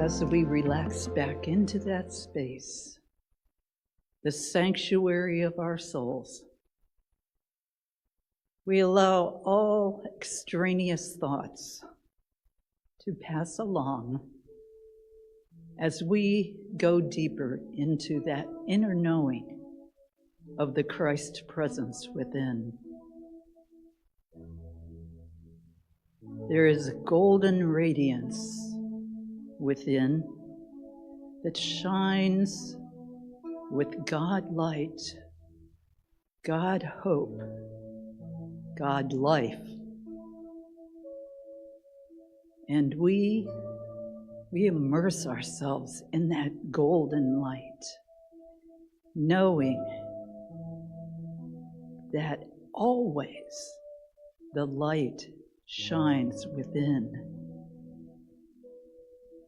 as we relax back into that space, the sanctuary of our souls, we allow all extraneous thoughts to pass along as we go deeper into that inner knowing of the Christ presence within. There is a golden radiance within that shines with God light, God hope, God life. And we immerse ourselves in that golden light, knowing that always the light shines within.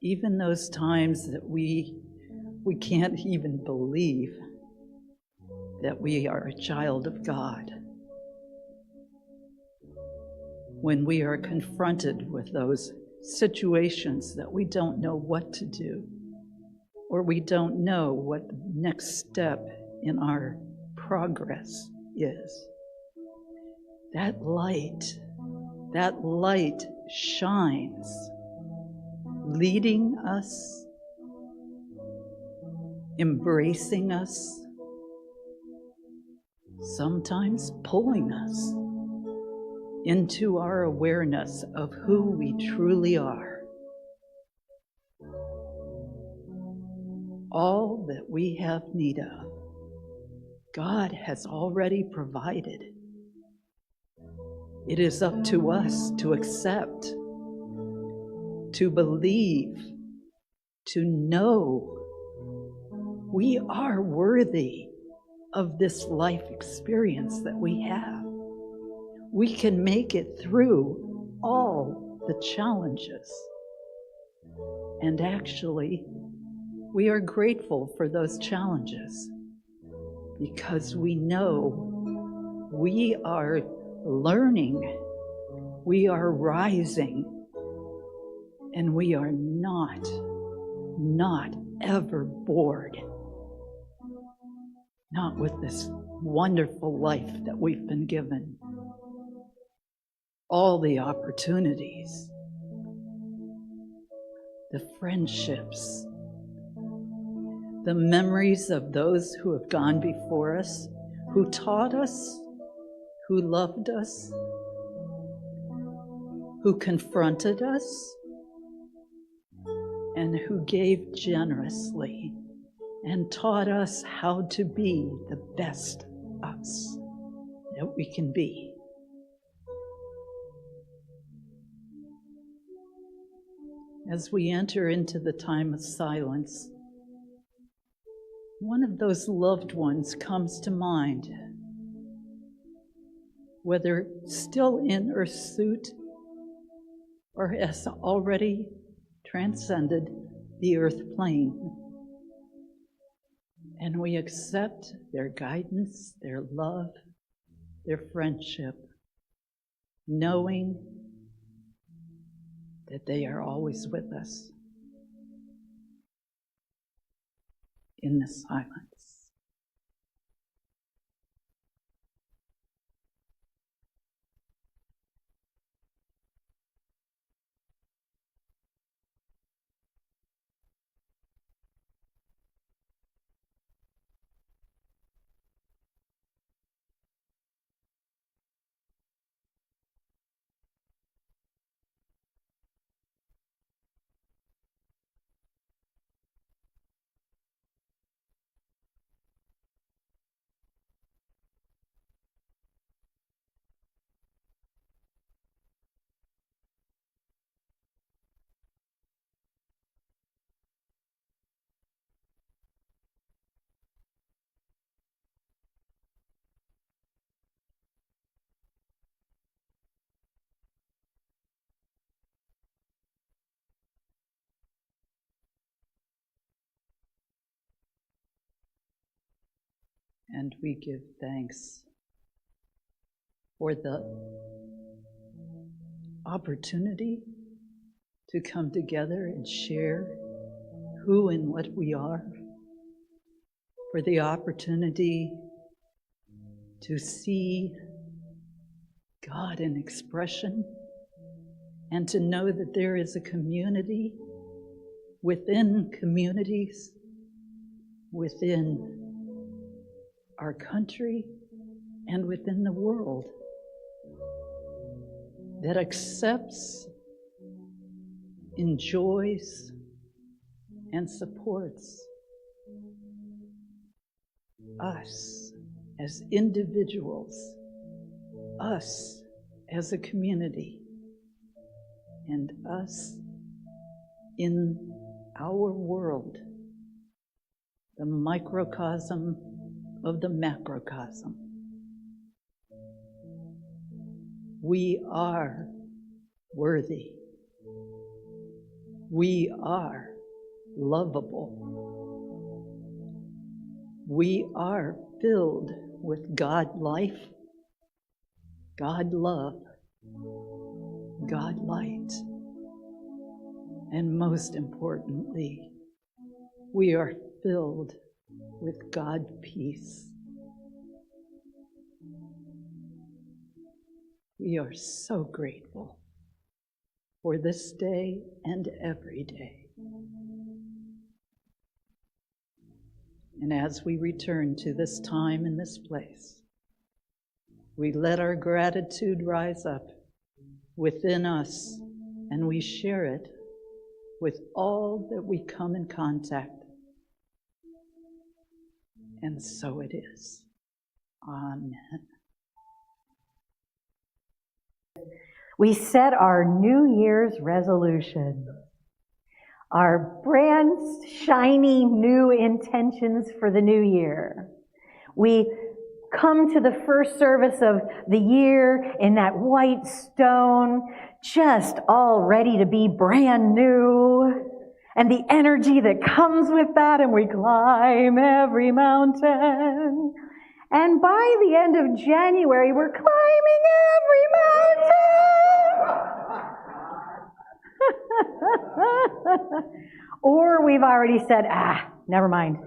Even those times that we can't even believe that we are a child of God. When we are confronted with those situations that we don't know what to do, or we don't know what the next step in our progress is, that light shines, leading us, embracing us, sometimes pulling us into our awareness of who we truly are. All that we have need of, God has already provided. It is up to us to accept, to believe, to know we are worthy of this life experience that we have. We can make it through all the challenges. And actually, we are grateful for those challenges because we know we are learning, we are rising, and we are not ever bored. Not with this wonderful life that we've been given. All the opportunities, the friendships, the memories of those who have gone before us, who taught us, who loved us, who confronted us, and who gave generously and taught us how to be the best us that we can be. As we enter into the time of silence, one of those loved ones comes to mind, whether still in earth suit or has already transcended the earth plane. And we accept their guidance, their love, their friendship, knowing that they are always with us in the silence. And we give thanks for the opportunity to come together and share who and what we are, for the opportunity to see God in expression, and to know that there is a community within communities, within our country, and within the world that accepts, enjoys, and supports us as individuals, us as a community, and us in our world, the microcosm of the macrocosm. We are worthy. We are lovable. We are filled with God life, God love, God light, and most importantly, we are filled with God peace. We are so grateful for this day and every day. And as we return to this time and this place, we let our gratitude rise up within us, and we share it with all that we come in contact. And so it is. Amen. We set our New Year's resolution, our brand shiny new intentions for the new year. We come to the first service of the year in that white stone, just all ready to be brand new, and the energy that comes with that, and we climb every mountain. And by the end of January, we're climbing every mountain. Or we've already said, never mind.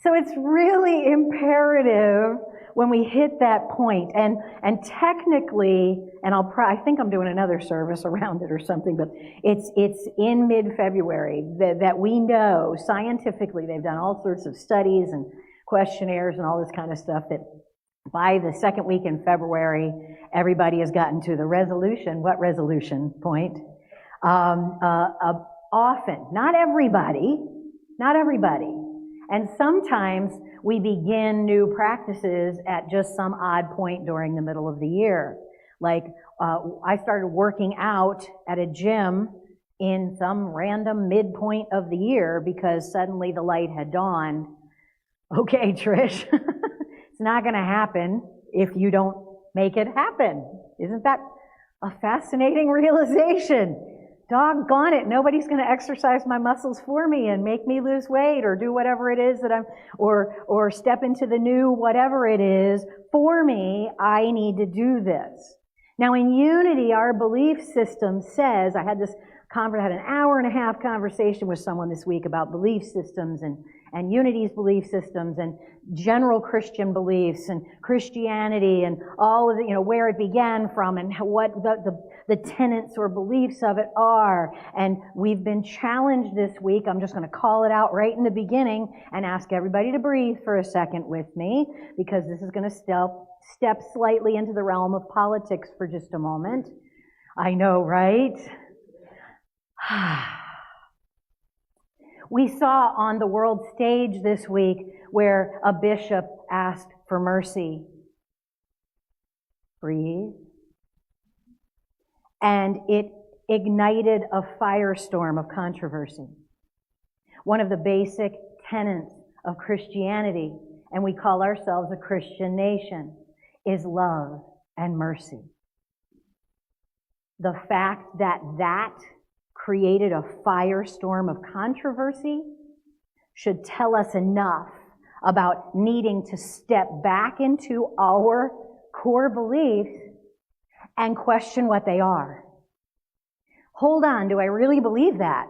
So it's really imperative when we hit that point, and technically, and I think I'm doing another service around it or something, but it's in mid-February that we know scientifically, they've done all sorts of studies and questionnaires and all this kind of stuff, that by the second week in February, everybody has gotten to the resolution. What resolution point? Often, not everybody, and sometimes we begin new practices at just some odd point during the middle of the year. Like, I started working out at a gym in some random midpoint of the year because suddenly the light had dawned. Okay, Trish, it's not going to happen if you don't make it happen. Isn't that a fascinating realization? Doggone it, nobody's going to exercise my muscles for me and make me lose weight or do whatever it is that or step into the new whatever it is for me. I need to do this. Now in Unity, our belief system says, I had an hour and a half conversation with someone this week about belief systems and Unity's belief systems and general Christian beliefs and Christianity and all of the, where it began from and what the tenets or beliefs of it are. And we've been challenged this week. I'm just going to call it out right in the beginning and ask everybody to breathe for a second with me, because this is going to step slightly into the realm of politics for just a moment. I know, right? We saw on the world stage this week where a bishop asked for mercy. Breathe. And it ignited a firestorm of controversy. One of the basic tenets of Christianity, and we call ourselves a Christian nation, is love and mercy. The fact that created a firestorm of controversy should tell us enough about needing to step back into our core beliefs and question what they are. hold on, do I really believe that?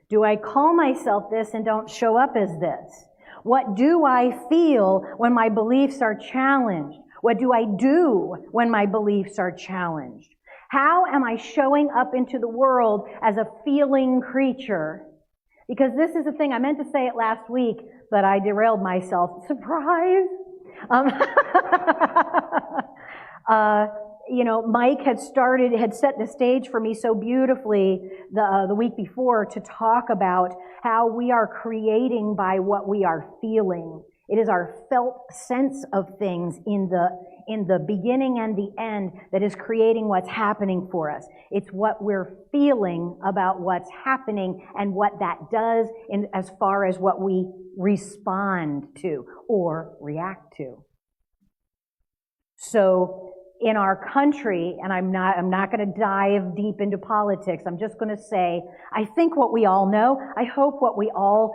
Do I call myself this and don't show up as this? What do I feel when my beliefs are challenged? What do I do when my beliefs are challenged? How am I showing up into the world as a feeling creature? Because this is the thing, I meant to say it last week, but I derailed myself. Surprise! Mike had set the stage for me so beautifully the week before to talk about how we are creating by what we are feeling. It is our felt sense of things in the beginning and the end that is creating what's happening for us. It's what we're feeling about what's happening and what that does as far as what we respond to or react to. So in our country, and I'm not going to dive deep into politics, I'm just going to say, I think what we all know, I hope what we all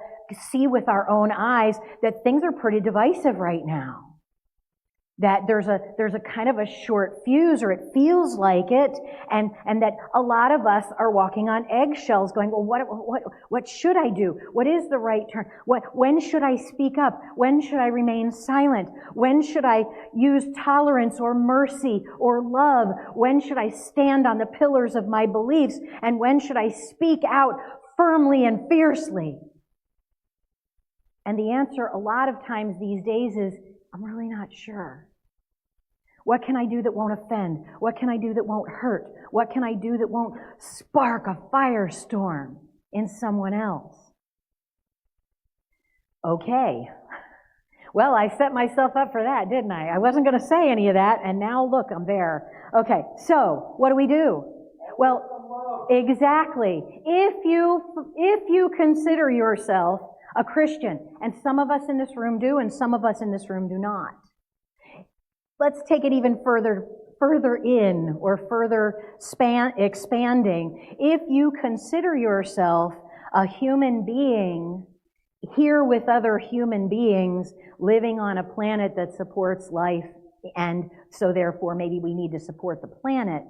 see with our own eyes, that things are pretty divisive right now. That there's a kind of a short fuse, or it feels like it, and that a lot of us are walking on eggshells going, well, what should I do? What is the right turn? When should I speak up? When should I remain silent? When should I use tolerance or mercy or love? When should I stand on the pillars of my beliefs? And when should I speak out firmly and fiercely? And the answer a lot of times these days is, I'm really not sure. What can I do that won't offend? What can I do that won't hurt? What can I do that won't spark a firestorm in someone else? Okay. Well, I set myself up for that, didn't I? I wasn't going to say any of that, and now look, I'm there. Okay, so what do? Well, exactly. If you consider yourself a Christian, and some of us in this room do, and some of us in this room do not. Let's take it even further in, or further expanding. If you consider yourself a human being here with other human beings living on a planet that supports life, and so therefore maybe we need to support the planet,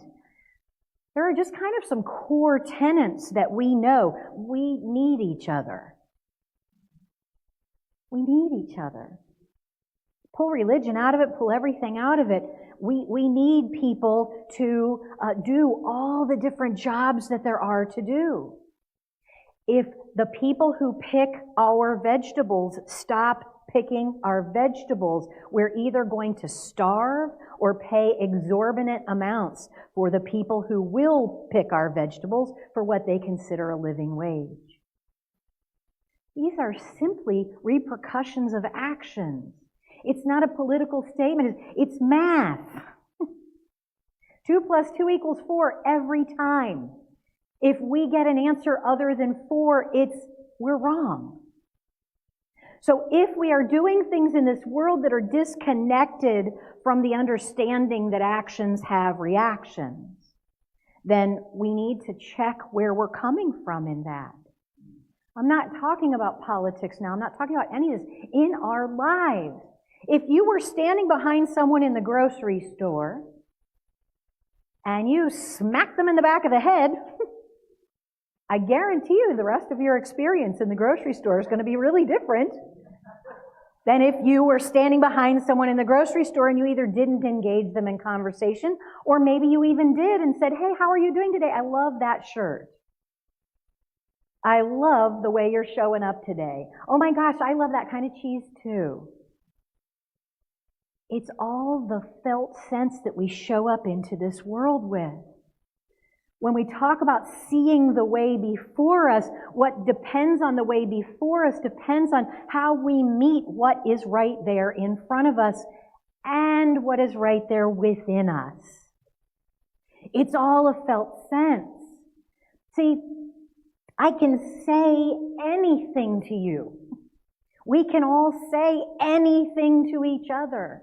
there are just kind of some core tenets that we know. We need each other. We need each other. Pull religion out of it, pull everything out of it. We need people to do all the different jobs that there are to do. If the people who pick our vegetables stop picking our vegetables, we're either going to starve or pay exorbitant amounts for the people who will pick our vegetables for what they consider a living wage. These are simply repercussions of actions. It's not a political statement. It's math. 2 + 2 = 4 every time. If we get an answer other than 4, we're wrong. So if we are doing things in this world that are disconnected from the understanding that actions have reactions, then we need to check where we're coming from in that. I'm not talking about politics now. I'm not talking about any of this. In our lives, if you were standing behind someone in the grocery store and you smacked them in the back of the head, I guarantee you the rest of your experience in the grocery store is going to be really different than if you were standing behind someone in the grocery store and you either didn't engage them in conversation, or maybe you even did and said, hey, how are you doing today? I love that shirt. I love the way you're showing up today. Oh my gosh, I love that kind of cheese too. It's all the felt sense that we show up into this world with. When we talk about seeing the way before us, what depends on the way before us depends on how we meet what is right there in front of us and what is right there within us. It's all a felt sense. See, I can say anything to you. We can all say anything to each other.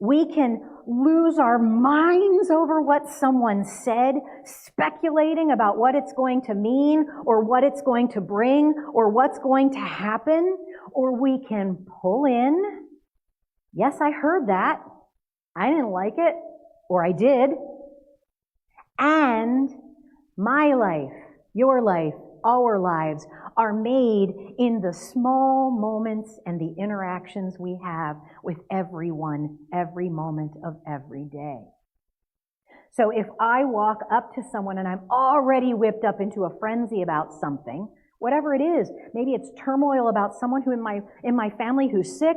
We can lose our minds over what someone said, speculating about what it's going to mean, or what it's going to bring, or what's going to happen. Or we can pull in, yes, I heard that. I didn't like it, or I did. And My life, your life, our lives are made in the small moments and the interactions we have with everyone, every moment of every day. So if I walk up to someone and I'm already whipped up into a frenzy about something, whatever it is, maybe it's turmoil about someone who in my family who's sick,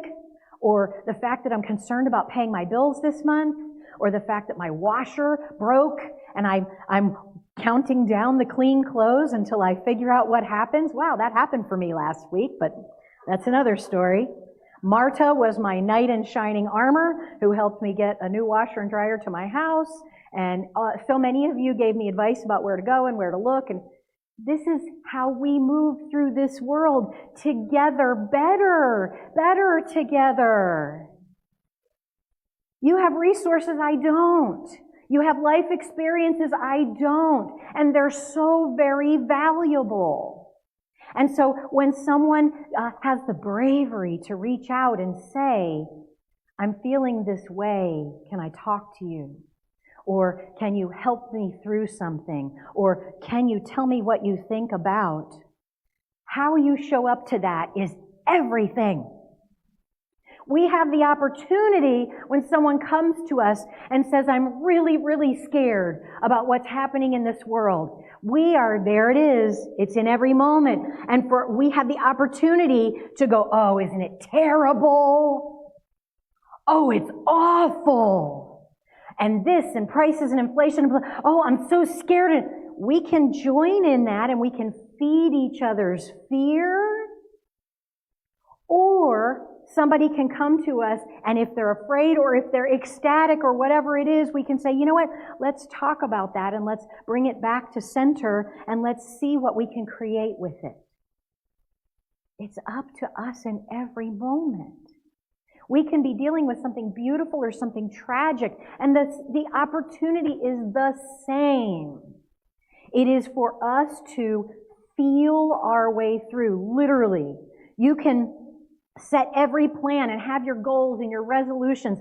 or the fact that I'm concerned about paying my bills this month, or the fact that my washer broke and I'm counting down the clean clothes until I figure out what happens. Wow, that happened for me last week, but that's another story. Marta was my knight in shining armor who helped me get a new washer and dryer to my house. And so many of you gave me advice about where to go and where to look. And this is how we move through this world together, better together. You have resources I don't. You have life experiences I don't. And they're so very valuable. And so when someone has the bravery to reach out and say, I'm feeling this way, can I talk to you? Or can you help me through something? Or can you tell me what you think about? How you show up to that is everything. We have the opportunity when someone comes to us and says, I'm really, really scared about what's happening in this world. There it is. It's in every moment. And we have the opportunity to go, oh, isn't it terrible? Oh, it's awful. And this and prices and inflation. Oh, I'm so scared. We can join in that and we can feed each other's fear. Or somebody can come to us, and if they're afraid or if they're ecstatic or whatever it is, we can say, you know what, let's talk about that and let's bring it back to center and let's see what we can create with it. It's up to us in every moment. We can be dealing with something beautiful or something tragic, and the opportunity is the same. It is for us to feel our way through, literally. You can set every plan and have your goals and your resolutions,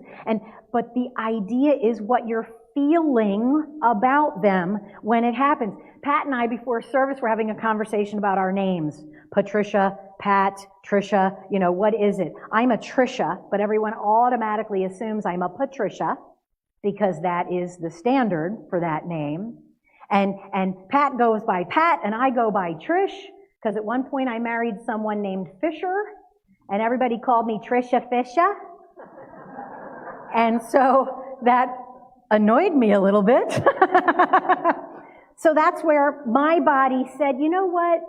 but the idea is what you're feeling about them when it happens. Pat and I, before service, were having a conversation about our names. Patricia, Pat, Trisha, what is it? I'm a Trisha, but everyone automatically assumes I'm a Patricia because that is the standard for that name. And Pat goes by Pat and I go by Trish because at one point I married someone named Fisher. And everybody called me Trisha Fisha. And so that annoyed me a little bit. So that's where my body said, you know what?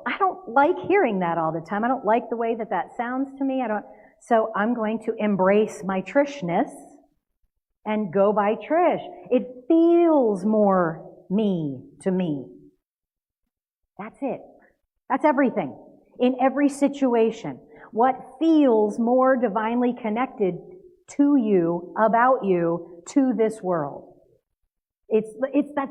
I don't like hearing that all the time. I don't like the way that sounds to me. So I'm going to embrace my Trishness and go by Trish. It feels more me to me. That's it. That's everything. In every situation, what feels more divinely connected to you, about you, to this world. That's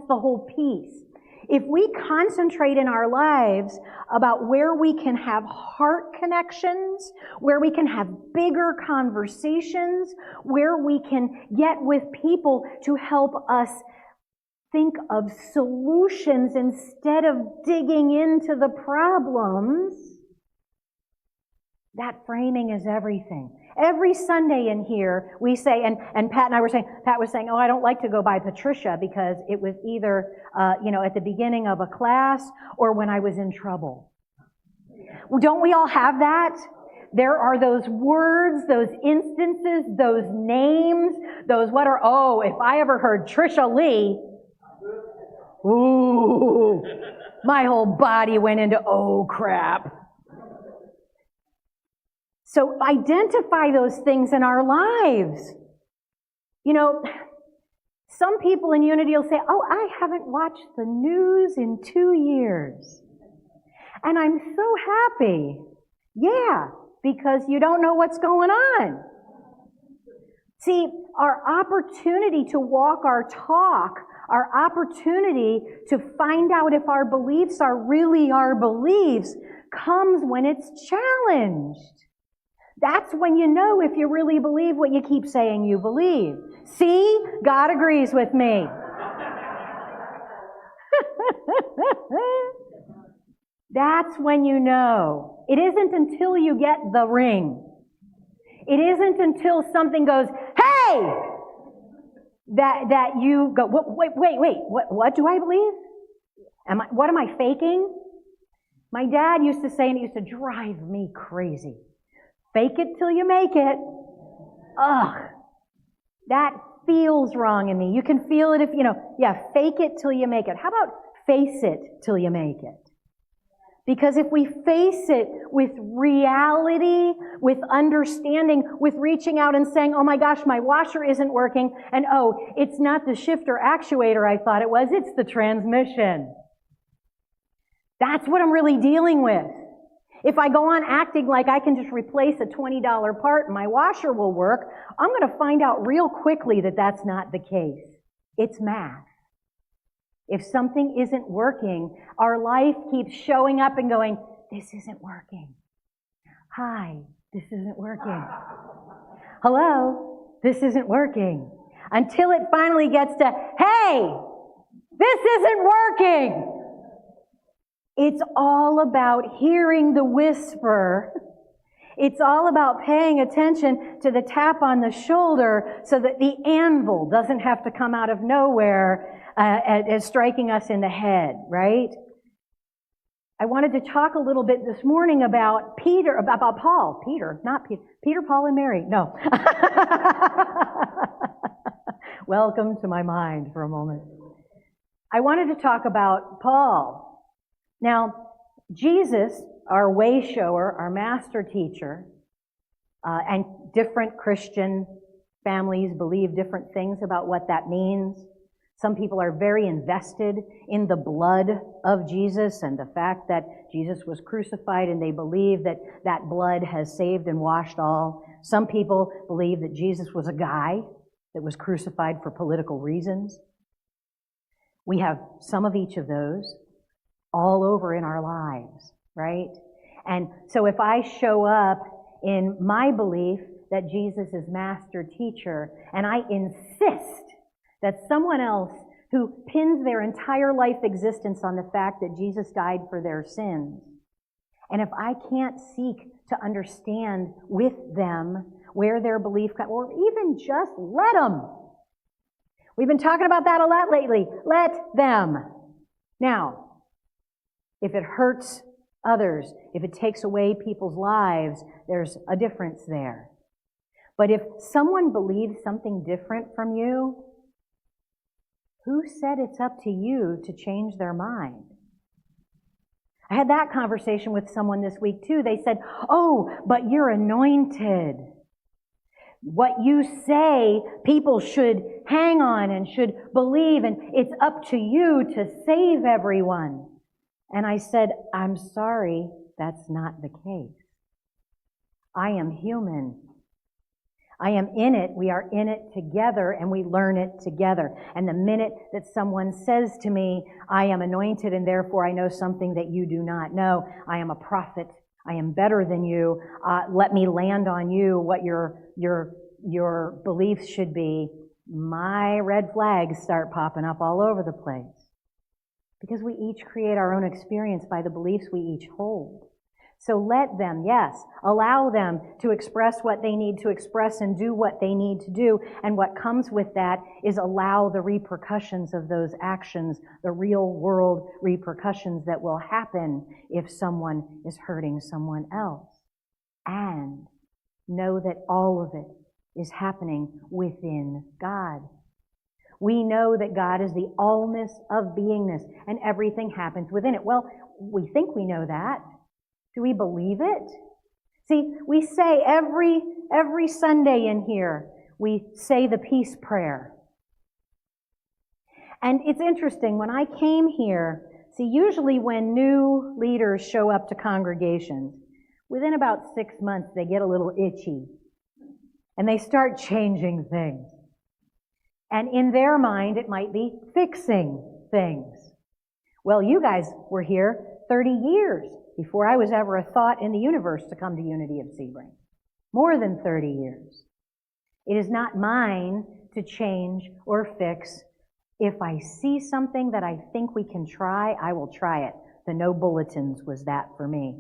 the whole piece. If we concentrate in our lives about where we can have heart connections, where we can have bigger conversations, where we can get with people to help us think of solutions instead of digging into the problems, that framing is everything. Every Sunday in here, we say, and Pat and I were saying, Pat was saying, oh, I don't like to go by Patricia because it was either, at the beginning of a class or when I was in trouble. Don't we all have that? There are those words, those instances, those names, if I ever heard Trisha Lee, ooh, my whole body went into, oh crap. So identify those things in our lives. Some people in Unity will say, oh, I haven't watched the news in 2 years. And I'm so happy. Yeah, because you don't know what's going on. See, our opportunity to walk our talk, our opportunity to find out if our beliefs are really our beliefs, comes when it's challenged. That's when you know if you really believe what you keep saying you believe. See? God agrees with me. That's when you know. It isn't until you get the ring. It isn't until something goes, hey! That you go, wait, what do I believe? What am I faking? My dad used to say, and it used to drive me crazy, fake it till you make it. Ugh. That feels wrong in me. You can feel it if, fake it till you make it. How about face it till you make it? Because if we face it with reality, with understanding, with reaching out and saying, oh my gosh, my washer isn't working, and oh, it's not the shifter actuator I thought it was, it's the transmission. That's what I'm really dealing with. If I go on acting like I can just replace a $20 part and my washer will work, I'm going to find out real quickly that that's not the case. It's math. If something isn't working, our life keeps showing up and going, this isn't working. Hi, this isn't working. Hello, this isn't working. Until it finally gets to, hey, this isn't working. It's all about hearing the whisper. It's all about paying attention to the tap on the shoulder so that the anvil doesn't have to come out of nowhere as striking us in the head, right? I wanted to talk a little bit this morning about Paul. Peter, Paul, and Mary. No. Welcome to my mind for a moment. I wanted to talk about Paul. Now, Jesus, our way shower, our master teacher, and different Christian families believe different things about what that means. Some people are very invested in the blood of Jesus and the fact that Jesus was crucified, and they believe that that blood has saved and washed all. Some people believe that Jesus was a guy that was crucified for political reasons. We have some of each of those all over in our lives, right? And so if I show up in my belief that Jesus is master teacher, and I insist that someone else who pins their entire life existence on the fact that Jesus died for their sins, and if I can't seek to understand with them where their belief comes, or even just let them. We've been talking about that a lot lately. Let them. Now, if it hurts others, if it takes away people's lives, there's a difference there. But if someone believes something different from you, who said it's up to you to change their mind? I had that conversation with someone this week too. They said, oh, but you're anointed. What you say, people should hang on and should believe, and it's up to you to save everyone. And I said, I'm sorry, that's not the case. I am human. I am in it. We are in it together, and we learn it together. And the minute that someone says to me, I am anointed, and therefore I know something that you do not know, I am a prophet, I am better than you, let me land on you what your beliefs should be, my red flags start popping up all over the place. Because we each create our own experience by the beliefs we each hold. So let them, yes, allow them to express what they need to express and do what they need to do. And what comes with that is allow the repercussions of those actions, the real world repercussions that will happen if someone is hurting someone else. And know that all of it is happening within God. We know that God is the allness of beingness, and everything happens within it. Well, we think we know that. Do we believe it? See, we say every Sunday in here, we say the peace prayer. And it's interesting, when I came here, see, usually when new leaders show up to congregations, within about 6 months, they get a little itchy. And they start changing things. And in their mind, it might be fixing things. Well, you guys were here 30 years before I was ever a thought in the universe to come to Unity of Sebring. More than 30 years. It is not mine to change or fix. If I see something that I think we can try, I will try it. The no bulletins was that for me.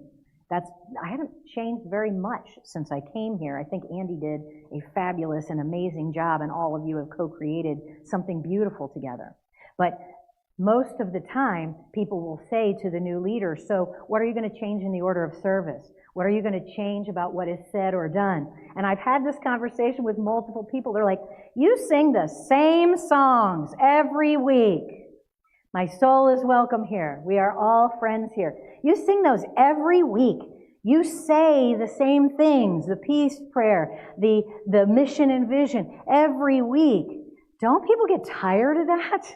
I haven't changed very much since I came here. I think Andy did a fabulous and amazing job, and all of you have co-created something beautiful together. But most of the time, people will say to the new leader, so what are you going to change in the order of service? What are you going to change about what is said or done? And I've had this conversation with multiple people. They're like, you sing the same songs every week. My soul is welcome here. We are all friends here. You sing those every week. You say the same things, the peace prayer, the mission and vision, every week. Don't people get tired of that?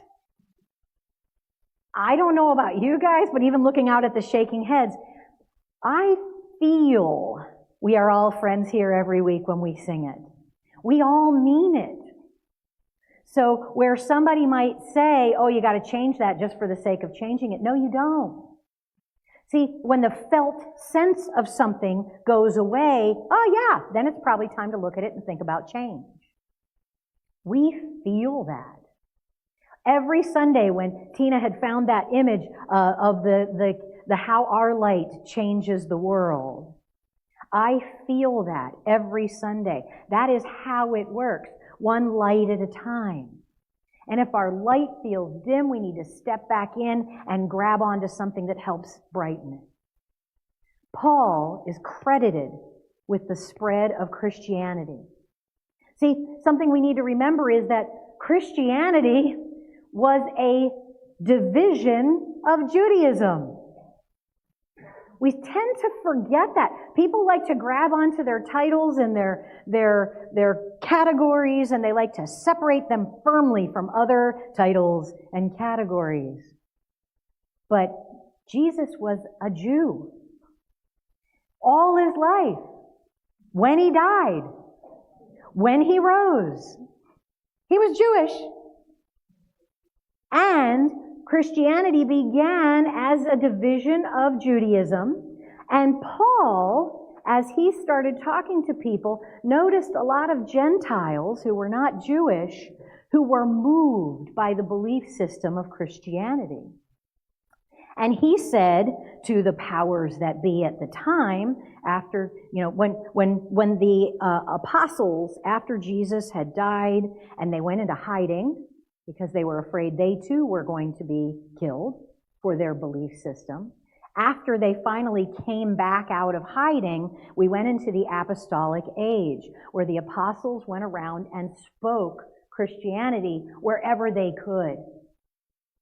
I don't know about you guys, but even looking out at the shaking heads, I feel we are all friends here every week when we sing it. We all mean it. So where somebody might say, oh, you got to change that just for the sake of changing it. No, you don't. See, when the felt sense of something goes away, oh yeah, then it's probably time to look at it and think about change. We feel that. Every Sunday when Tina had found that image of the how our light changes the world, I feel that every Sunday. That is how it works. One light at a time. And if our light feels dim, we need to step back in and grab onto something that helps brighten it. Paul is credited with the spread of Christianity. See, something we need to remember is that Christianity was a division of Judaism. We tend to forget that. People like to grab onto their titles and their categories, and they like to separate them firmly from other titles and categories. But Jesus was a Jew all his life. When he died, when he rose, he was Jewish. And Christianity began as a division of Judaism, and Paul, as he started talking to people, noticed a lot of Gentiles who were not Jewish, who were moved by the belief system of Christianity. And he said to the powers that be at the time, after, when the apostles, after Jesus had died and they went into hiding, because they were afraid they too were going to be killed for their belief system. After they finally came back out of hiding, we went into the apostolic age, where the apostles went around and spoke Christianity wherever they could.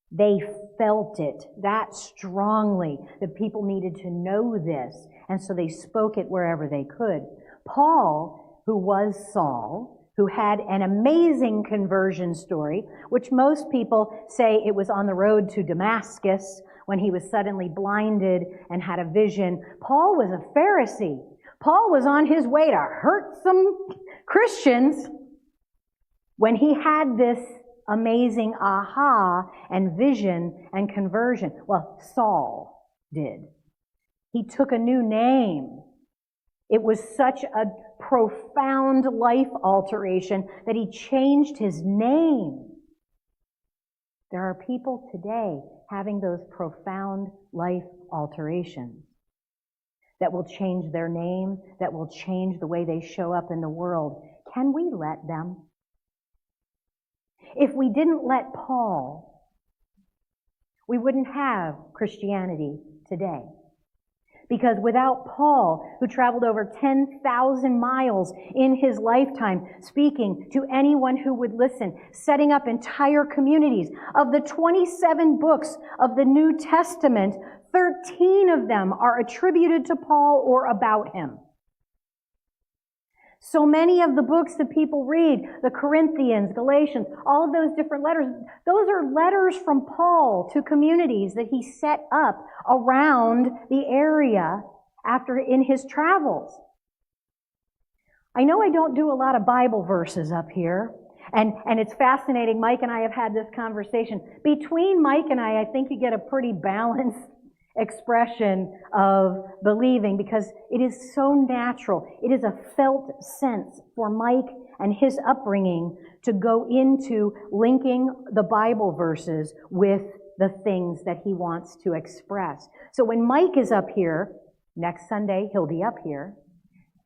They felt it that strongly that people needed to know this, and so they spoke it wherever they could. Paul, who was Saul, who had an amazing conversion story, which most people say it was on the road to Damascus when he was suddenly blinded and had a vision. Paul was a Pharisee. Paul was on his way to hurt some Christians when he had this amazing aha and vision and conversion. Well, Saul did. He took a new name. It was such a profound life alteration that he changed his name. There are people today having those profound life alterations that will change their name, that will change the way they show up in the world. Can we let them? If we didn't let Paul, we wouldn't have Christianity today. Because without Paul, who traveled over 10,000 miles in his lifetime, speaking to anyone who would listen, setting up entire communities, of the 27 books of the New Testament, 13 of them are attributed to Paul or about him. So many of the books that people read, the Corinthians, Galatians, all of those different letters, those are letters from Paul to communities that he set up around the area in his travels. I know I don't do a lot of Bible verses up here, and it's fascinating. Mike and I have had this conversation. Between Mike and I think you get a pretty balanced expression of believing, because it is so natural. It is a felt sense for Mike and his upbringing to go into linking the Bible verses with the things that he wants to express. So when Mike is up here, next Sunday he'll be up here,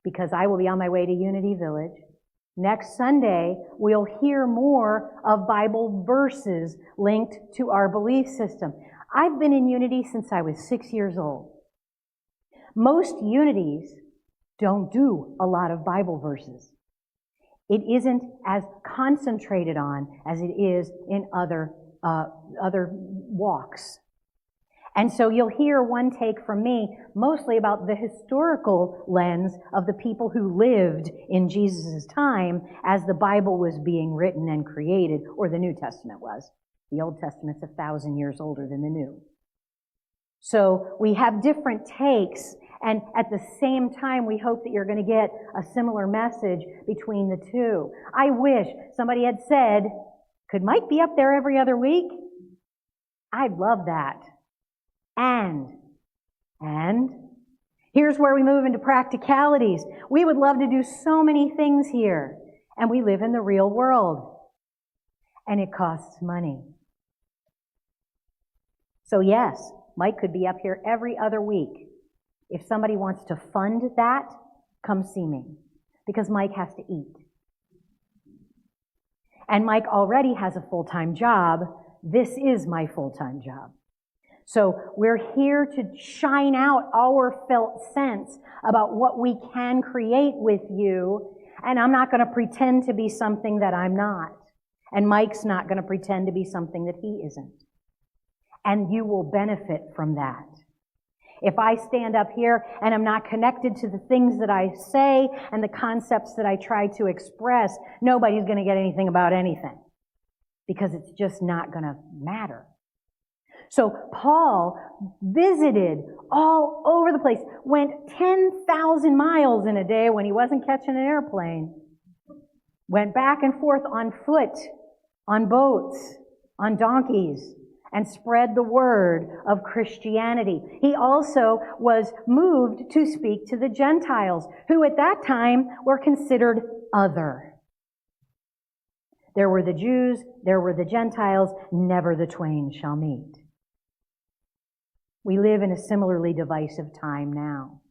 because I will be on my way to Unity Village. Next Sunday, we'll hear more of Bible verses linked to our belief system. I've been in Unity since I was 6 years old. Most Unities don't do a lot of Bible verses. It isn't as concentrated on as it is in other walks. And so you'll hear one take from me mostly about the historical lens of the people who lived in Jesus' time as the Bible was being written and created, or the New Testament was. The Old Testament's 1,000 years older than the New. So we have different takes, and at the same time, we hope that you're going to get a similar message between the two. I wish somebody had said, could Mike be up there every other week? I'd love that. And here's where we move into practicalities. We would love to do so many things here, and we live in the real world, and it costs money. So yes, Mike could be up here every other week. If somebody wants to fund that, come see me, because Mike has to eat. And Mike already has a full-time job. This is my full-time job. So we're here to shine out our felt sense about what we can create with you, and I'm not going to pretend to be something that I'm not. And Mike's not going to pretend to be something that he isn't. And you will benefit from that. If I stand up here and I'm not connected to the things that I say and the concepts that I try to express, nobody's going to get anything about anything, because it's just not going to matter. So Paul visited all over the place, went 10,000 miles in a day when he wasn't catching an airplane, went back and forth on foot, on boats, on donkeys, and spread the word of Christianity. He also was moved to speak to the Gentiles, who at that time were considered other. There were the Jews, there were the Gentiles, never the twain shall meet. We live in a similarly divisive time now.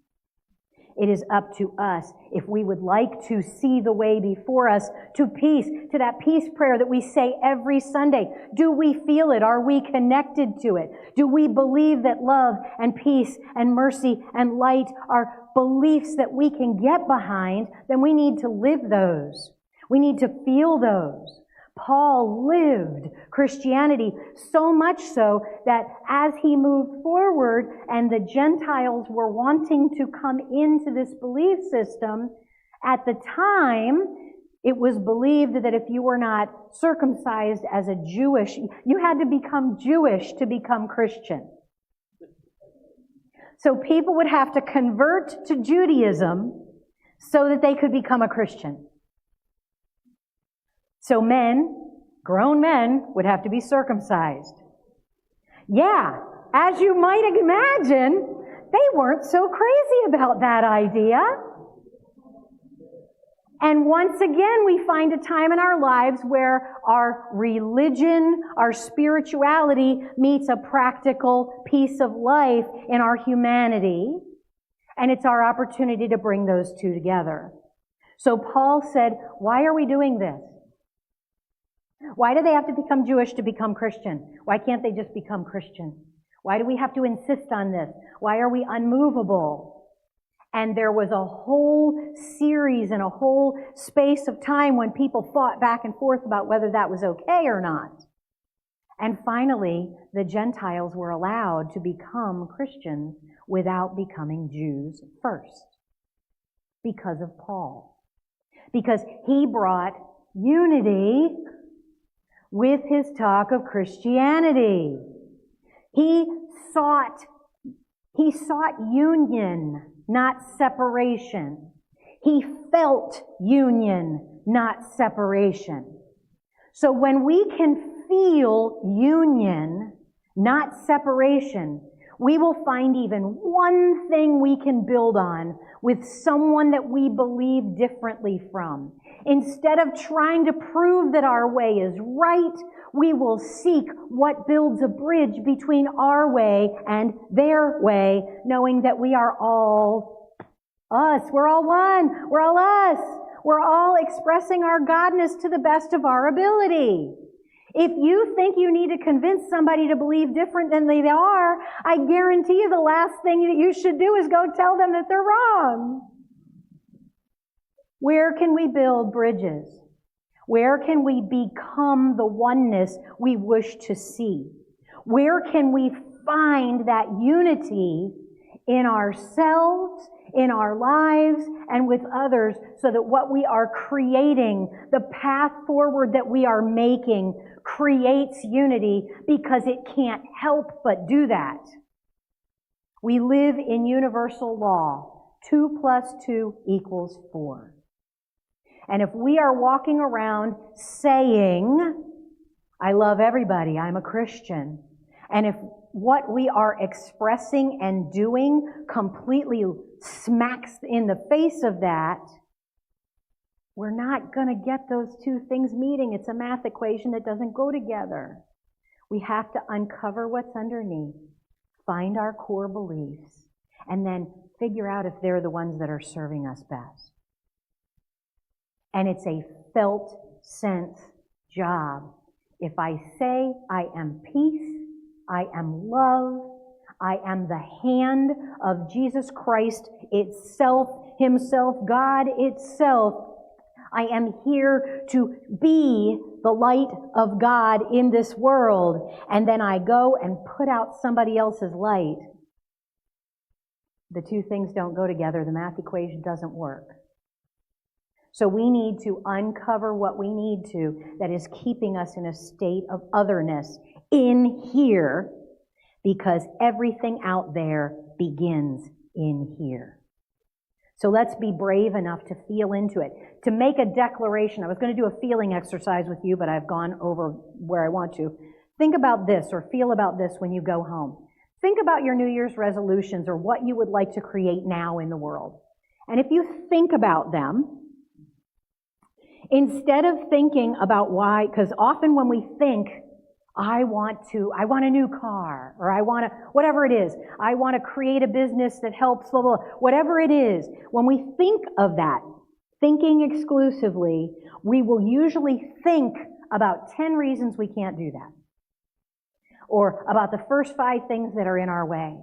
It is up to us, if we would like to see the way before us to peace, to that peace prayer that we say every Sunday. Do we feel it? Are we connected to it? Do we believe that love and peace and mercy and light are beliefs that we can get behind? Then we need to live those. We need to feel those. Paul lived Christianity so much so that as he moved forward and the Gentiles were wanting to come into this belief system, at the time it was believed that if you were not circumcised as a Jewish, you had to become Jewish to become Christian. So people would have to convert to Judaism so that they could become a Christian. So men, grown men, would have to be circumcised. Yeah, as you might imagine, they weren't so crazy about that idea. And once again, we find a time in our lives where our religion, our spirituality meets a practical piece of life in our humanity. And it's our opportunity to bring those two together. So Paul said, why are we doing this? Why do they have to become Jewish to become Christian? Why can't they just become Christian? Why do we have to insist on this? Why are we unmovable? And there was a whole series and a whole space of time when people fought back and forth about whether that was okay or not. And finally, the Gentiles were allowed to become Christians without becoming Jews first. Because of Paul. Because he brought unity with his talk of Christianity. He sought union, not separation. He felt union, not separation. So when we can feel union, not separation, we will find even one thing we can build on with someone that we believe differently from. Instead of trying to prove that our way is right, We will seek what builds a bridge between our way and their way, knowing that we are all us. We're all one. We're all us. We're all expressing our godness to the best of our ability. If you think you need to convince somebody to believe different than they are, I guarantee you the last thing that you should do is go tell them that they're wrong. Where can we build bridges? Where can we become the oneness we wish to see? Where can we find that unity in ourselves, in our lives, and with others, so that what we are creating, the path forward that we are making, creates unity, because it can't help but do that. We live in universal law. 2 + 2 = 4. And if we are walking around saying, I love everybody, I'm a Christian, and if what we are expressing and doing completely smacks in the face of that, we're not going to get those two things meeting. It's a math equation that doesn't go together. We have to uncover what's underneath, find our core beliefs, and then figure out if they're the ones that are serving us best. And it's a felt sense job. If I say I am peace, I am love, I am the hand of Jesus Christ itself, Himself, God itself, I am here to be the light of God in this world, and then I go and put out somebody else's light, the two things don't go together. The math equation doesn't work. So we need to uncover what we need to that is keeping us in a state of otherness in here, because everything out there begins in here. So let's be brave enough to feel into it, to make a declaration. I was going to do a feeling exercise with you, but I've gone over where I want to. Think about this, or feel about this when you go home. Think about your New Year's resolutions, or what you would like to create now in the world. And if you think about them, instead of thinking about why, because often when we think, I want a new car, or I want to, whatever it is, I want to create a business that helps, blah, blah, blah, whatever it is, when we think of that, thinking exclusively, we will usually think about 10 reasons we can't do that, or about the first 5 things that are in our way.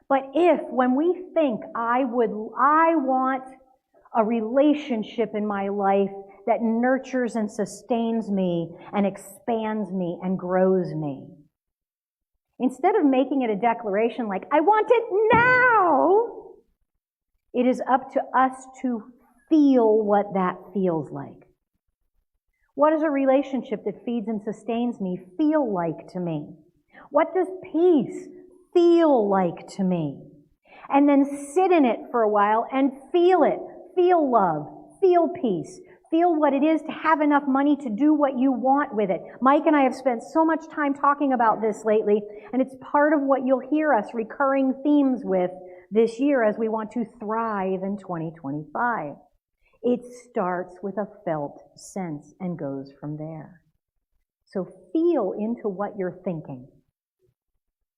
But if, when we think, I want a relationship in my life that nurtures and sustains me and expands me and grows me, instead of making it a declaration like, I want it now, it is up to us to feel what that feels like. What does a relationship that feeds and sustains me feel like to me? What does peace feel like to me? And then sit in it for a while and feel it. Feel love. Feel peace. Feel what it is to have enough money to do what you want with it. Mike and I have spent so much time talking about this lately, and it's part of what you'll hear us recurring themes with this year as we want to thrive in 2025. It starts with a felt sense and goes from there. So feel into what you're thinking.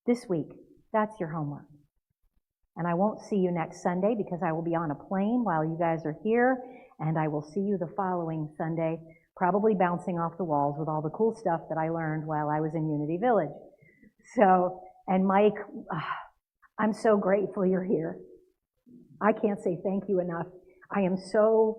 This week, that's your homework. And I won't see you next Sunday because I will be on a plane while you guys are here, and I will see you the following Sunday, probably bouncing off the walls with all the cool stuff that I learned while I was in Unity Village. So, and Mike, I'm so grateful you're here. I can't say thank you enough. I am so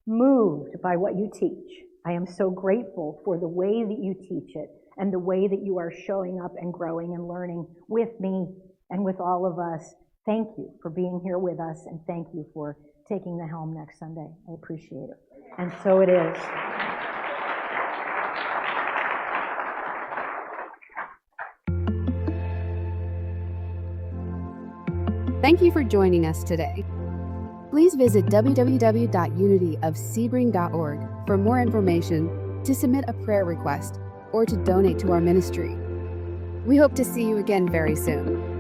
moved by what you teach. I am so grateful for the way that you teach it and the way that you are showing up and growing and learning with me and with all of us. Thank you for being here with us, and thank you for taking the helm next Sunday. I appreciate it. And so it is. Thank you for joining us today. Please visit www.unityofsebring.org for more information, to submit a prayer request, or to donate to our ministry. We hope to see you again very soon.